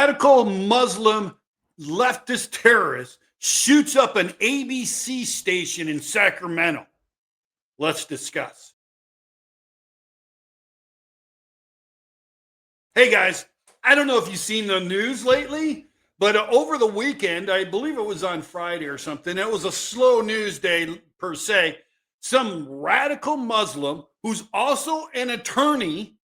radical Muslim leftist terrorist shoots up an ABC station in Sacramento. Let's discuss. Hey guys, I don't know if you've seen the news lately, but over the weekend, I believe it was on Friday or something, it was a slow news day per se. Some radical Muslim who's also an attorney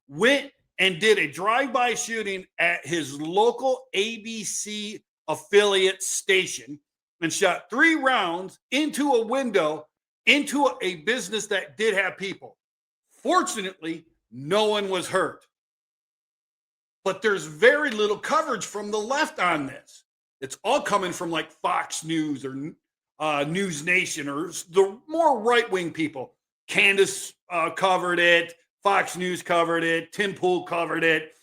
went and did a drive-by shooting at his local ABC affiliate station and shot 3 rounds into a window into a business that did have people. Fortunately, no one was hurt. But there's very little coverage from the left on this. It's all coming from like Fox News or News Nation or the more right-wing people. Candace covered it. Fox News covered it. Tim Pool covered it.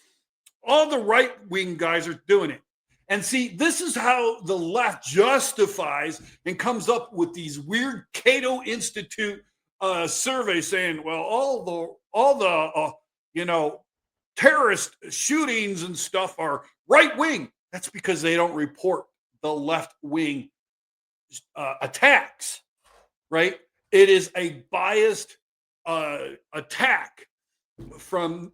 All the right-wing guys are doing it. And see, this is how the left justifies and comes up with these weird Cato Institute surveys saying, well, all the terrorist shootings and stuff are right-wing. That's because they don't report the left-wing attacks, right? It is a biased attack from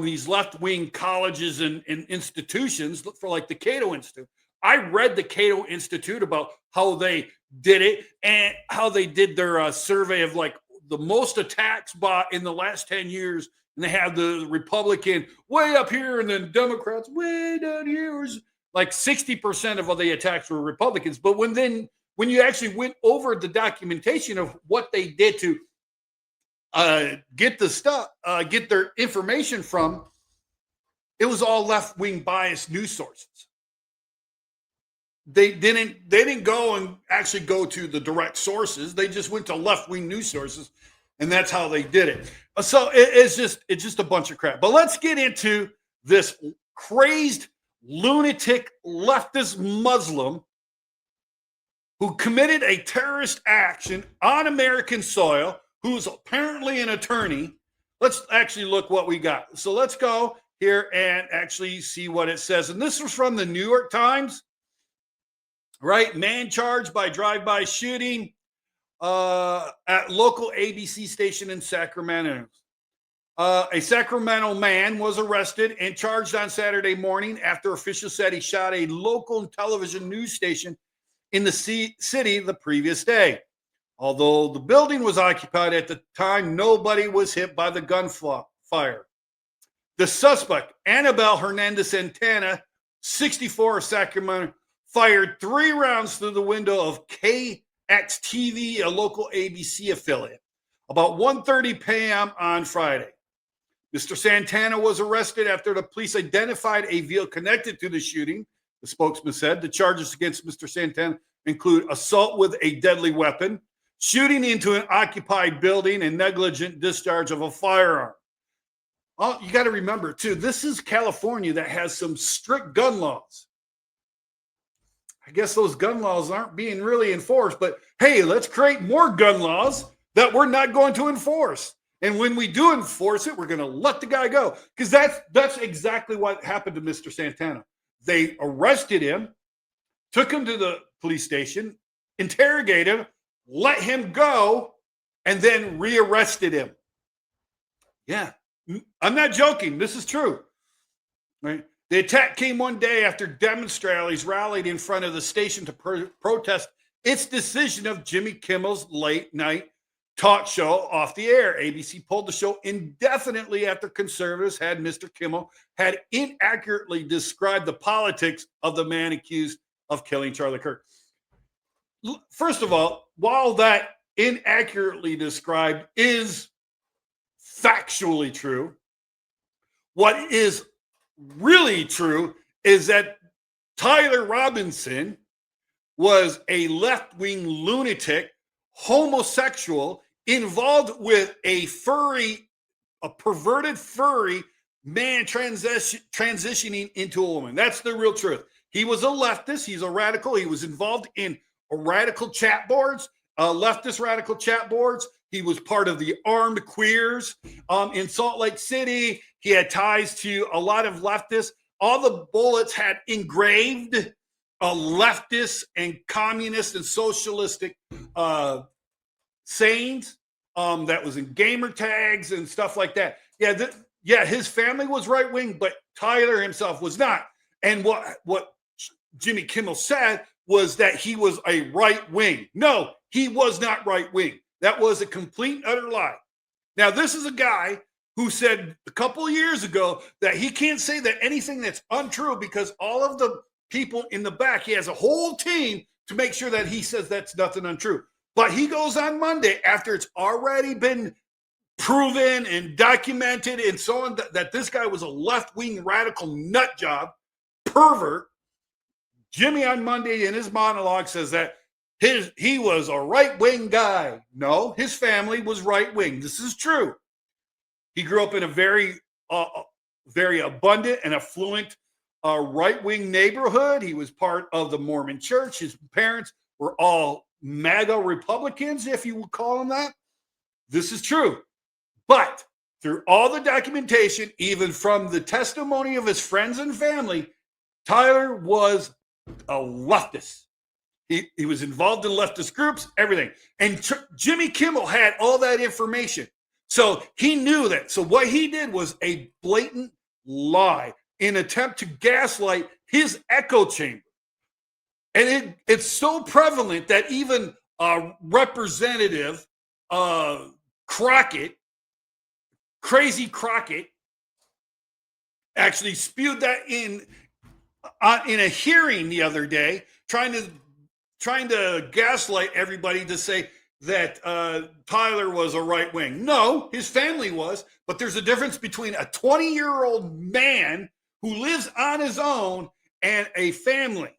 these left-wing colleges and institutions for like the Cato Institute. I read the Cato Institute about how they did it and how they did their survey of like the most attacks in the last 10 years. And they have the Republican way up here and then Democrats way down here. It was like 60% of all the attacks were Republicans. But when you actually went over the documentation of what they did to get their information from, it was all left-wing biased news sources. They didn't go and actually go to the direct sources. They just went to left-wing news sources, and that's how they did it. So it's just a bunch of crap. But let's get into this crazed, lunatic, leftist Muslim who committed a terrorist action on American soil, who's apparently an attorney. Let's actually look what we got. So let's go here and actually see what it says. And this was from the New York Times, right? Man charged by drive-by shooting at local ABC station in Sacramento. A Sacramento man was arrested and charged on Saturday morning after officials said he shot a local television news station in the city the previous day. Although the building was occupied at the time, nobody was hit by the gunfire. The suspect, Annabelle Hernandez-Santana, 64 of Sacramento, fired 3 rounds through the window of KXTV, a local ABC affiliate, about 1:30 p.m. on Friday. Mr. Santana was arrested after the police identified a vehicle connected to the shooting, the spokesman said. The charges against Mr. Santana include assault with a deadly weapon, shooting into an occupied building, and negligent discharge of a firearm. Oh, you got to remember, too, this is California that has some strict gun laws. I guess those gun laws aren't being really enforced, but hey, let's create more gun laws that we're not going to enforce. And when we do enforce it, we're going to let the guy go. Because that's exactly what happened to Mr. Santana. They arrested him, took him to the police station, interrogated him, let him go, and then rearrested him. Yeah, I'm not joking. This is true. Right? The attack came one day after demonstrators rallied in front of the station to protest its decision of Jimmy Kimmel's late night talk show off the air. ABC pulled the show indefinitely after conservatives had Mr. Kimmel had inaccurately described the politics of the man accused of killing Charlie Kirk. First of all, while that inaccurately described is factually true, what is really true is that Tyler Robinson was a left-wing lunatic, homosexual, involved with a perverted furry man transitioning into a woman. That's the real truth. He was a leftist. He's a radical. He was involved in radical chat boards, leftist radical chat boards. He was part of the Armed Queers in Salt Lake City. He had ties to a lot of leftists. all the bullets had engraved leftist and communist and socialistic sayings that was in gamer tags and stuff like that. Yeah, his family was right wing, but Tyler himself was not. And what Jimmy Kimmel said was that he was a right wing. No, he was not right wing. That was a complete and utter lie. Now, this is a guy who said a couple of years ago that he can't say that anything that's untrue because all of the people in the back, he has a whole team to make sure that he says that's nothing untrue. But he goes on Monday after it's already been proven and documented and so on that this guy was a left-wing radical nut job, pervert. Jimmy on Monday in his monologue says that he was a right-wing guy. No, his family was right-wing. This is true. He grew up in a very abundant and affluent right-wing neighborhood. He was part of the Mormon church. His parents were all MAGA Republicans, if you would call them that. This is true. But through all the documentation, even from the testimony of his friends and family, Tyler was a leftist. He was involved in leftist groups, everything. And Jimmy Kimmel had all that information. So he knew that. So what he did was a blatant lie in attempt to gaslight his echo chamber. And it's so prevalent that even Representative Crockett, Crazy Crockett, actually spewed that in a hearing the other day, trying to gaslight everybody to say that Tyler was a right wing. No, his family was, but there's a difference between a 20-year-old man who lives on his own and a family.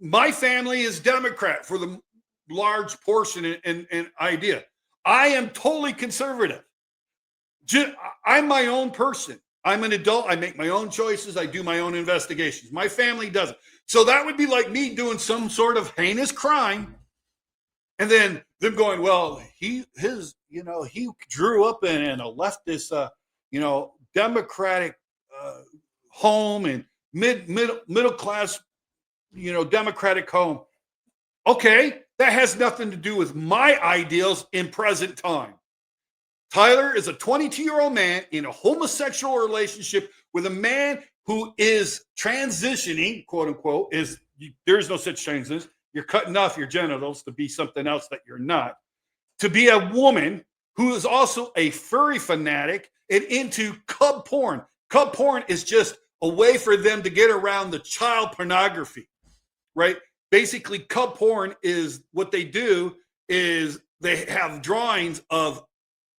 My family is Democrat for the large portion and idea. I am totally conservative. I'm my own person. I'm an adult. I make my own choices. I do my own investigations. My family doesn't. So that would be like me doing some sort of heinous crime and then them going, well, he grew up in a leftist, Democratic home and middle class, Democratic home. Okay, that has nothing to do with my ideals in present time. Tyler is a 22-year-old man in a homosexual relationship with a man who is transitioning, quote unquote, there's no such thing as this. You're cutting off your genitals to be something else that you're not. To be a woman who is also a furry fanatic and into cub porn. Cub porn is just a way for them to get around the child pornography, right? Basically, cub porn is what they do is they have drawings of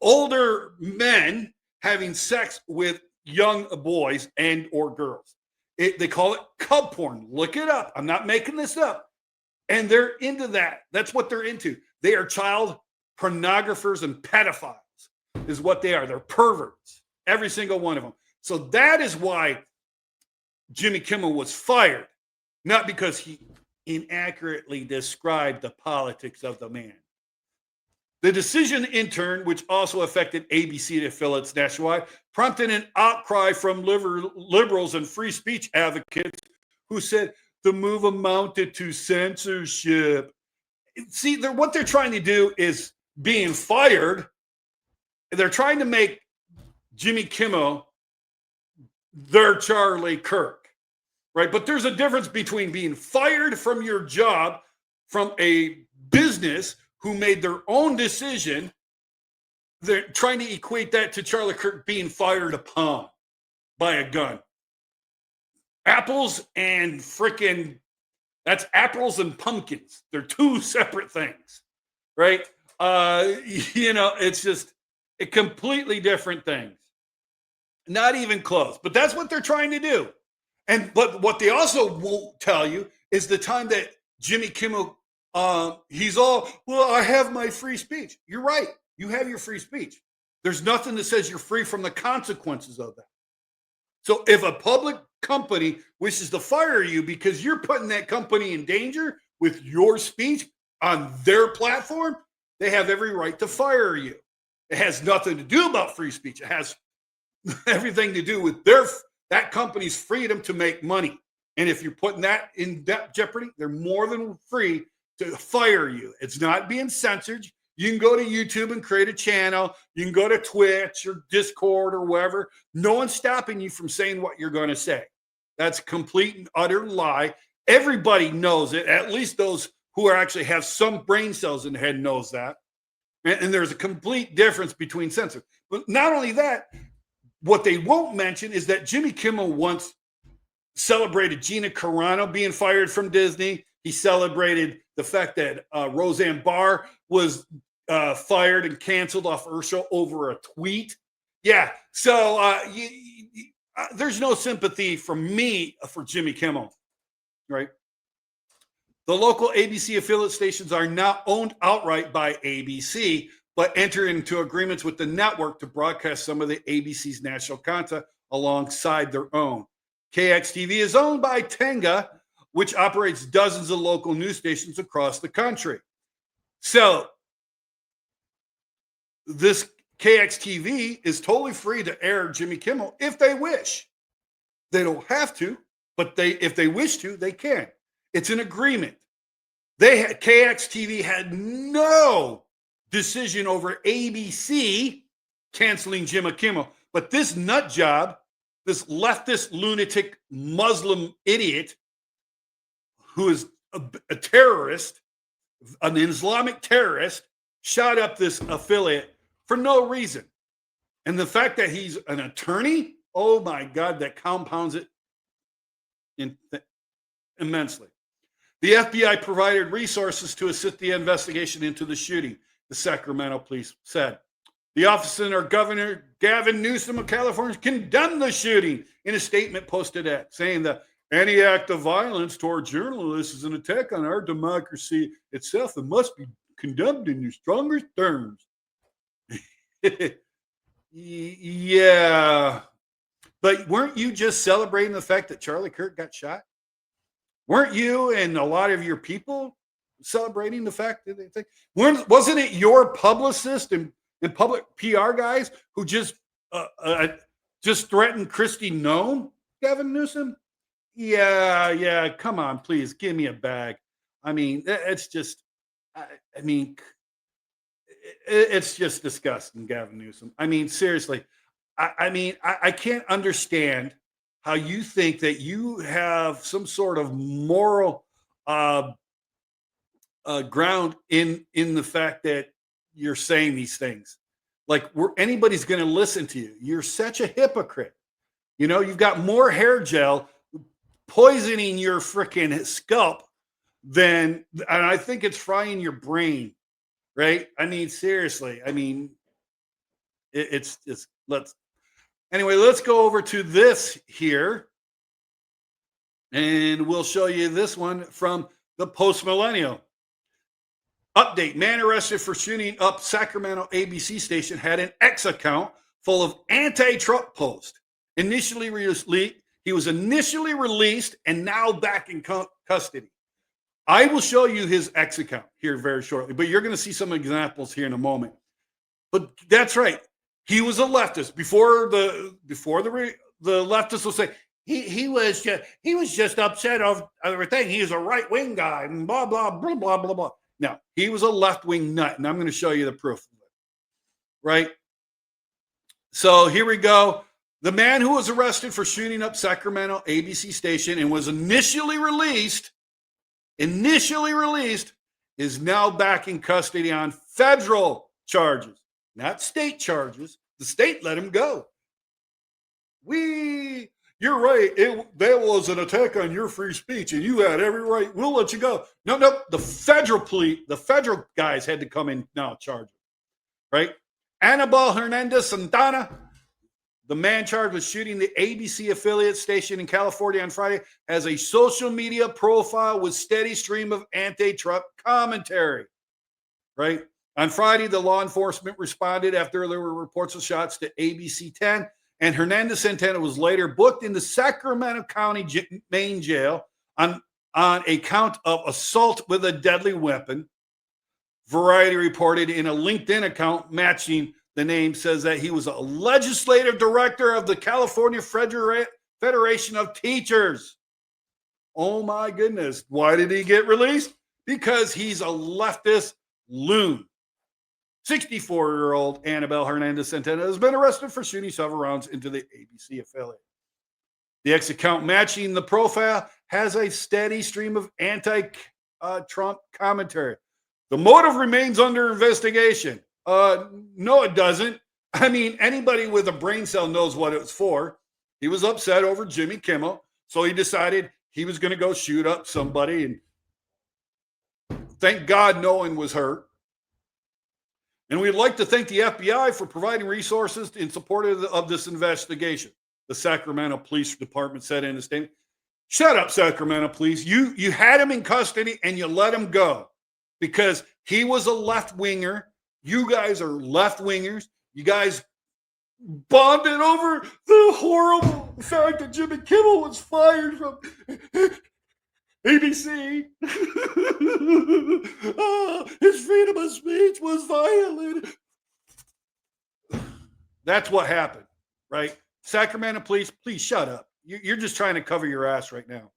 older men having sex with young boys and or girls. They call it cub porn. Look it up. I'm not making this up. And they're into that. That's what they're into. They are child pornographers and pedophiles is what they are. They're perverts, every single one of them. So that is why Jimmy Kimmel was fired, not because he inaccurately described the politics of the man. The decision, in turn, which also affected ABC affiliates nationwide, prompted an outcry from liberals and free speech advocates who said the move amounted to censorship. See, what they're trying to do is being fired. They're trying to make Jimmy Kimmel their Charlie Kirk, right? But there's a difference between being fired from your job from a business who made their own decision. They're trying to equate that to Charlie Kirk being fired upon by a gun. Apples and that's apples and pumpkins. They're two separate things, right? It's just a completely different things. Not even close, but that's what they're trying to do. But what they also won't tell you is the time that Jimmy Kimmel, he's all, well, I have my free speech. You're right. You have your free speech. There's nothing that says you're free from the consequences of that. So if a public company wishes to fire you because you're putting that company in danger with your speech on their platform, they have every right to fire you. It has nothing to do about free speech. It has everything to do with that company's freedom to make money. And if you're putting that in jeopardy, they're more than free to fire you. It's not being censored. You can go to YouTube and create a channel. You can go to Twitch or Discord or wherever. No one's stopping you from saying what you're going to say. That's a complete and utter lie. Everybody knows it. At least those who are actually have some brain cells in the head knows that. And there's a complete difference between censor. But not only that, what they won't mention is that Jimmy Kimmel once celebrated Gina Carano being fired from Disney. He celebrated the fact that Roseanne Barr was fired and canceled off her show over a tweet. Yeah, so there's no sympathy from me for Jimmy Kimmel, right? The local ABC affiliate stations are not owned outright by ABC, but enter into agreements with the network to broadcast some of the ABC's national content alongside their own. KXTV is owned by Tenga, which operates dozens of local news stations across the country. So this KXTV is totally free to air Jimmy Kimmel if they wish. They don't have to, but if they wish to, they can. It's an agreement. KXTV had no decision over ABC canceling Jimmy Kimmel, but this nut job, this leftist lunatic Muslim idiot who is a terrorist, an Islamic terrorist, shot up this affiliate for no reason. And the fact that he's an attorney, oh my God, that compounds it immensely. The FBI provided resources to assist the investigation into the shooting, the Sacramento police said. The office under Governor Gavin Newsom of California condemned the shooting in a statement posted saying that any act of violence toward journalists is an attack on our democracy itself and must be condemned in your strongest terms. Yeah. But weren't you just celebrating the fact that Charlie Kirk got shot? Weren't you and a lot of your people celebrating the fact that they think? Wasn't it your publicist and public PR guys who just threatened Kristi Noem, Gavin Newsom? Yeah. Come on, please give me a bag. I mean, it's just, it's just disgusting, Gavin Newsom. I mean, seriously, I can't understand how you think that you have some sort of moral ground in the fact that you're saying these things. Like anybody's going to listen to you. You're such a hypocrite. You know, you've got more hair gel poisoning your freaking scalp and I think it's frying your brain, right? I mean, seriously. I mean, it's just, let's go over to this here. And we'll show you this one from the Post Millennial. Update: man arrested for shooting up Sacramento ABC station had an X account full of anti-Trump posts. He was initially released and now back in custody. I will show you his X account here very shortly, but you're going to see some examples here in a moment. But that's right. He was a leftist before the leftists will say he was just upset of everything. He was a right wing guy and blah blah blah blah blah blah. Now he was a left wing nut, and I'm going to show you the proof of it. Right. So here we go. The man who was arrested for shooting up Sacramento ABC station and was initially released, is now back in custody on federal charges, not state charges. The state let him go. You're right. That was an attack on your free speech, and you had every right. We'll let you go. No. The federal guys had to come in now charge him. Right? Anibal Hernandez-Santana, the man charged with shooting the ABC affiliate station in California on Friday, has a social media profile with steady stream of anti-Trump commentary. Right? On Friday, the law enforcement responded after there were reports of shots to ABC 10, and Hernandez-Santana was later booked into Sacramento County main jail on a count of assault with a deadly weapon. Variety reported in a LinkedIn account matching the name says that he was a legislative director of the California Federation of Teachers. Oh my goodness. Why did he get released? Because he's a leftist loon. 64-year-old Annabelle Hernandez-Santana has been arrested for shooting several rounds into the ABC affiliate. The X account matching the profile has a steady stream of anti-Trump commentary. The motive remains under investigation. No, it doesn't. I mean, anybody with a brain cell knows what it was for. He was upset over Jimmy Kimmel, so he decided he was going to go shoot up somebody, and thank God no one was hurt. And we'd like to thank the FBI for providing resources in support of this investigation, the Sacramento Police Department said in a statement. Shut up, Sacramento Police. You had him in custody and you let him go because he was a left-winger. You guys are left-wingers. You guys bonded over the horrible fact that Jimmy Kimmel was fired from ABC. His freedom of speech was violated. That's what happened, right? Sacramento Police, please shut up. You're just trying to cover your ass right now.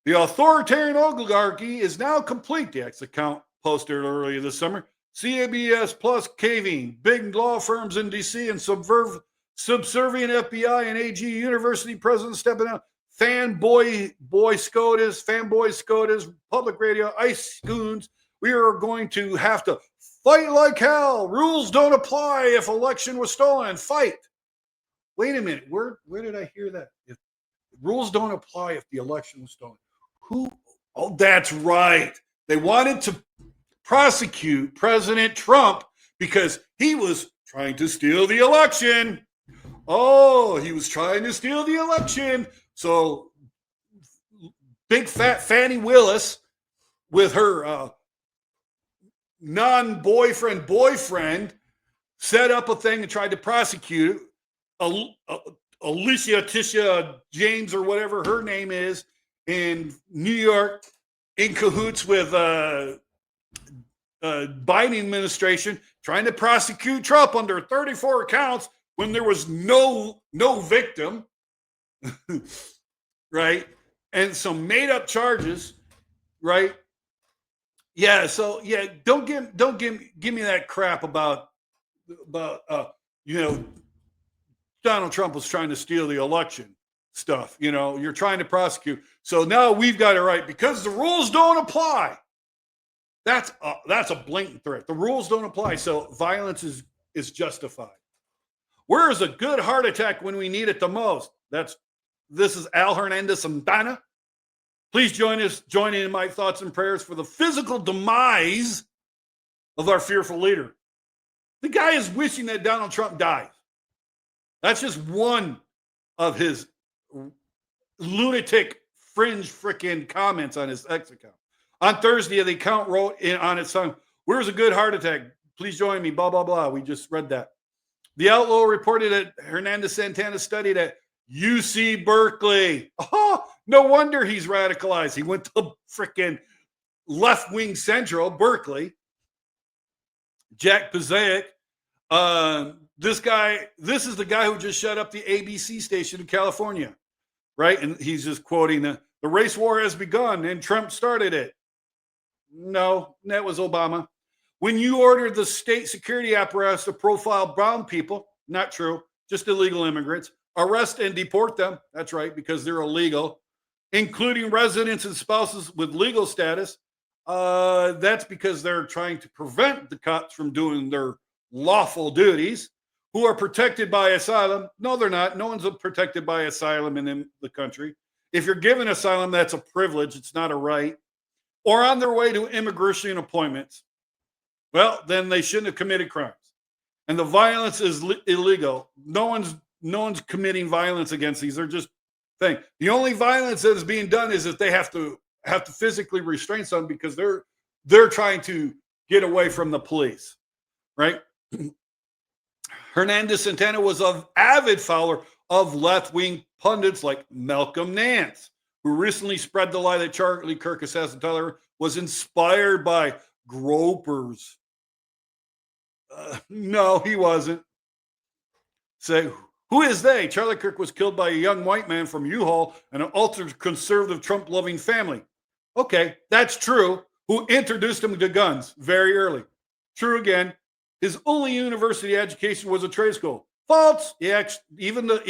The authoritarian oligarchy is now complete, the X account posted earlier this summer. CBS Plus caving, big law firms in D.C. and subservient FBI and AG University presidents stepping out. Fanboy SCOTUS, public radio, ice goons. We are going to have to fight like hell. Rules don't apply if election was stolen. Fight. Wait a minute. Where did I hear that? If rules don't apply if the election was stolen. Who? Oh, that's right. They wanted to prosecute President Trump because he was trying to steal the election. Oh, he was trying to steal the election. So big fat Fannie Willis with her non-boyfriend boyfriend set up a thing and tried to prosecute Alicia Tisha James or whatever her name is in New York in cahoots with Biden administration trying to prosecute Trump under 34 counts when there was no victim, right? And some made up charges, right? Yeah. So yeah, don't give me that crap about Donald Trump was trying to steal the election stuff. You're trying to prosecute. So now we've got it right because the rules don't apply. That's a blatant threat. The rules don't apply. So violence is justified. Where is a good heart attack when we need it the most? This is Al Hernandez-Santana. Please join in my thoughts and prayers for the physical demise of our fearful leader. The guy is wishing that Donald Trump dies. That's just one of his lunatic fringe freaking comments on his X account. On Thursday, the account wrote on its song, "Where's a good heart attack? Please join me, blah, blah, blah." We just read that. The Outlaw reported that Hernandez-Santana studied at UC Berkeley. Oh, no wonder he's radicalized. He went to freaking left-wing central, Berkeley. Jack Pizak, this is the guy who just shut up the ABC station in California, right? And he's just quoting the race war has begun and Trump started it. No, that was Obama. When you ordered the state security apparatus to profile brown people, not true, just illegal immigrants, arrest and deport them, that's right, because they're illegal, including residents and spouses with legal status, that's because they're trying to prevent the cops from doing their lawful duties, who are protected by asylum. No, they're not. No one's protected by asylum in the country. If you're given asylum, that's a privilege. It's not a right. Or on their way to immigration appointments. Well, then they shouldn't have committed crimes. And the violence is illegal. No one's committing violence against these. They're just thing. The only violence that is being done is that they have to physically restrain someone because they're trying to get away from the police, right? Hernandez-Santana was an avid follower of left-wing pundits like Malcolm Nance, who recently spread the lie that Charlie Kirk assassin Tyler was inspired by gropers. No, he wasn't. Say, Who is they? Charlie Kirk was killed by a young white man from U-Haul and an ultra-conservative Trump-loving family. Okay, that's true. Who introduced him to guns very early. True again. His only university education was a trade school. False. Even the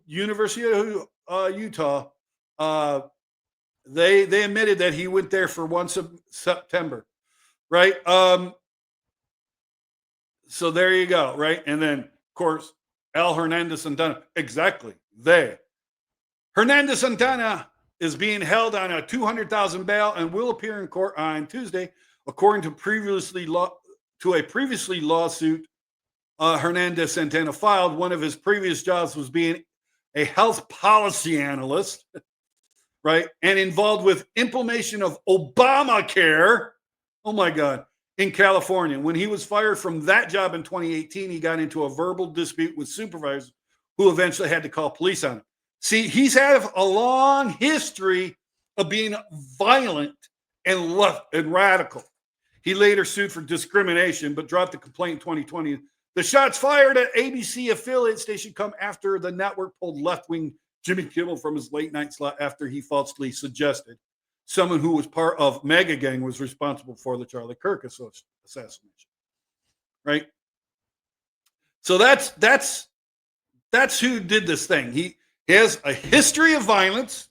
University of Utah, they admitted that he went there for one September, right? So there you go, right? And then, of course, Hernandez-Santana. Exactly. Hernandez-Santana is being held on a $200,000 bail and will appear in court on Tuesday, according to a previously lawsuit Hernandez-Santana filed. One of his previous jobs was being a health policy analyst, right? And involved with implementation of Obamacare. Oh my God. In California. When he was fired from that job in 2018, he got into a verbal dispute with supervisors who eventually had to call police on him. See, he's had a long history of being violent and left and radical. He later sued for discrimination, but dropped the complaint in 2020. The shots fired at ABC affiliate station come after the network pulled left-wing Jimmy Kimmel from his late night slot after he falsely suggested someone who was part of Mega Gang was responsible for the Charlie Kirk assassination. Right? So that's who did this thing. He has a history of violence.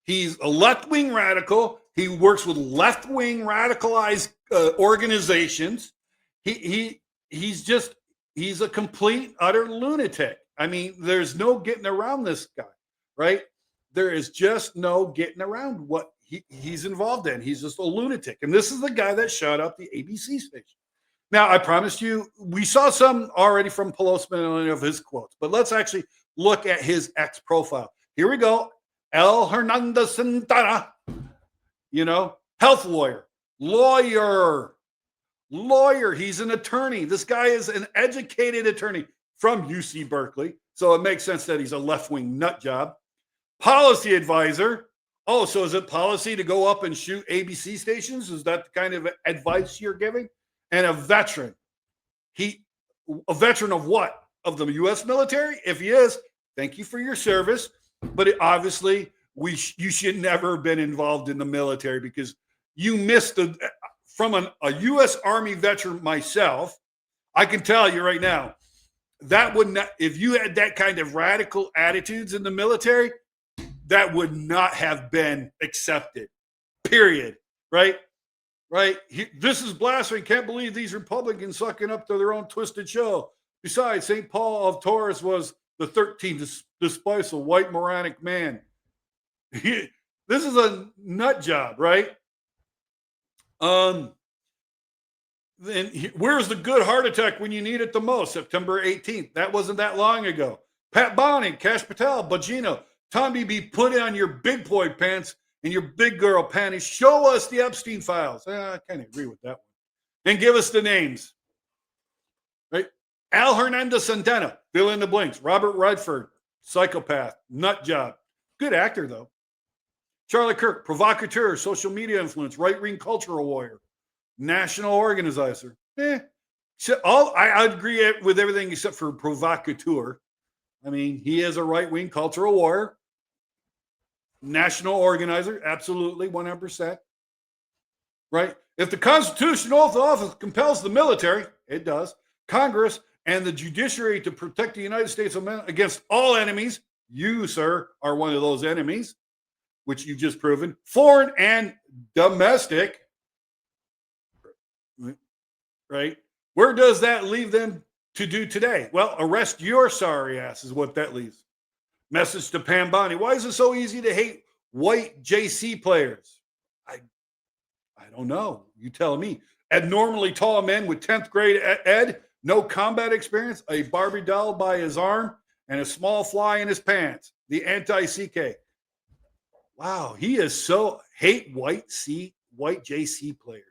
He's a left-wing radical. He works with left-wing radicalized organizations. He's a complete, utter lunatic. I mean, there's no getting around this guy, right? There is just no getting around what he's involved in. He's just a lunatic. And this is the guy that shot up the ABC station. Now, I promised you, we saw some already from Pelosi of his quotes, but let's actually look at his X profile. Here we go. Hernandez-Santana, health lawyer. He's an attorney. This guy is an educated attorney from UC Berkeley. So it makes sense that he's a left-wing nut job. Policy advisor. Oh, so is it policy to go up and shoot ABC stations? Is that the kind of advice you're giving? And a veteran. A veteran of what? Of the U.S. military? If he is, thank you for your service. But obviously, you should never have been involved in the military because you missed from a U.S. Army veteran myself. I can tell you right now, that would not, if you had that kind of radical attitudes in the military, that would not have been accepted, period, right? This is blasphemy. Can't believe these Republicans sucking up to their own twisted show. Besides, St. Paul of Taurus was the 13th to despise a white moronic man. This is a nut job, right? Then where's the good heart attack when you need it the most? September 18th. That wasn't that long ago. Pat Bowney, Cash Patel, Bogino, Tommy B, put on your big boy pants and your big girl panties. Show us the Epstein files. I kind of agree with that one. And give us the names. Right? Al Hernandez-Santana, fill in the blanks. Robert Redford, psychopath, nut job. Good actor, though. Charlie Kirk, provocateur, social media influence, right-wing cultural warrior, national organizer. I agree with everything except for provocateur. I mean, he is a right-wing cultural warrior, national organizer, absolutely, 100%. Right? If the constitutional oath of office compels the military, it does, Congress, and the judiciary to protect the United States against all enemies, you, sir, are one of those enemies, which you've just proven, foreign and domestic, right? Where does that leave them to do today? Well, arrest your sorry ass is what that leaves. Message to Pam Bondi. Why is it so easy to hate white JC players? I don't know. You tell me. Abnormally tall men with 10th grade ed, no combat experience, a Barbie doll by his arm, and a small fly in his pants. The anti-CK. Wow, he is so hate white JC players.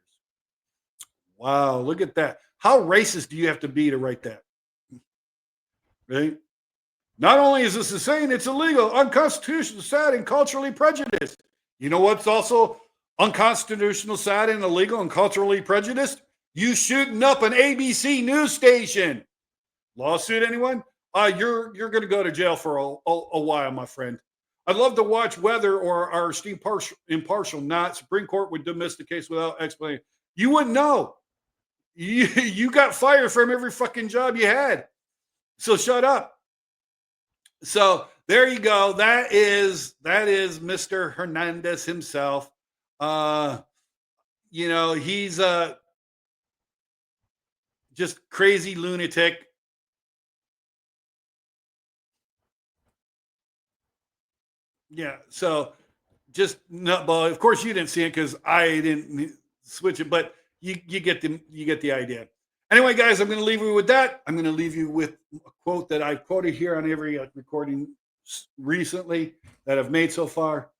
Wow, look at that. How racist do you have to be to write that? Right? Not only is this insane, it's illegal, unconstitutional, sad, and culturally prejudiced. You know what's also unconstitutional, sad, and illegal, and culturally prejudiced? You shooting up an ABC news station. Lawsuit, anyone? You're going to go to jail for a while, my friend. I'd love to watch whether or our esteemed impartial, not Supreme Court would dismiss the case without explanation. You wouldn't know. You got fired from every fucking job you had. So shut up. So there you go. That is Mr. Hernandez himself. He's just crazy lunatic. Yeah. So just no, well, of course you didn't see it because I didn't switch it, but you get the idea. Anyway, guys, I'm going to leave you with that. I'm going to leave you with a quote that I've quoted here on every recording recently that I've made so far.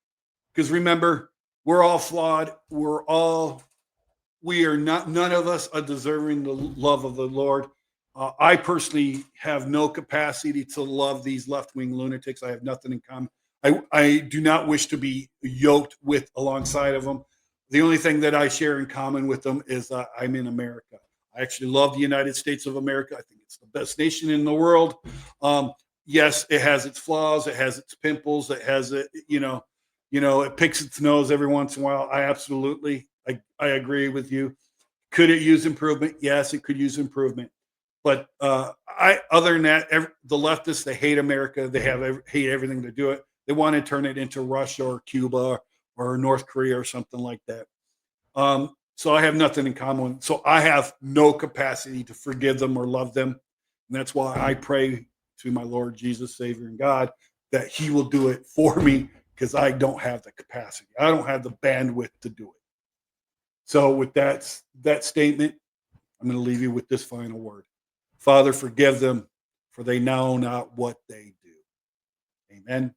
Because remember, we're all flawed. We are not. None of us are deserving the love of the Lord. I personally have no capacity to love these left-wing lunatics. I have nothing in common. I do not wish to be yoked with alongside of them. The only thing that I share in common with them is I'm in America. I actually love the United States of America. I think it's the best nation in the world. Yes, it has its flaws. It has its pimples. It has it. It picks its nose every once in a while. I agree with you. Could it use improvement? Yes, it could use improvement. But other than that, the leftists, they hate America. They hate everything to do it. They want to turn it into Russia or Cuba or North Korea or something like that. So I have nothing in common. So I have no capacity to forgive them or love them. And that's why I pray to my Lord Jesus, Savior, and God that He will do it for me because I don't have the capacity. I don't have the bandwidth to do it. So with that statement, I'm going to leave you with this final word. Father, forgive them, for they know not what they do. Amen.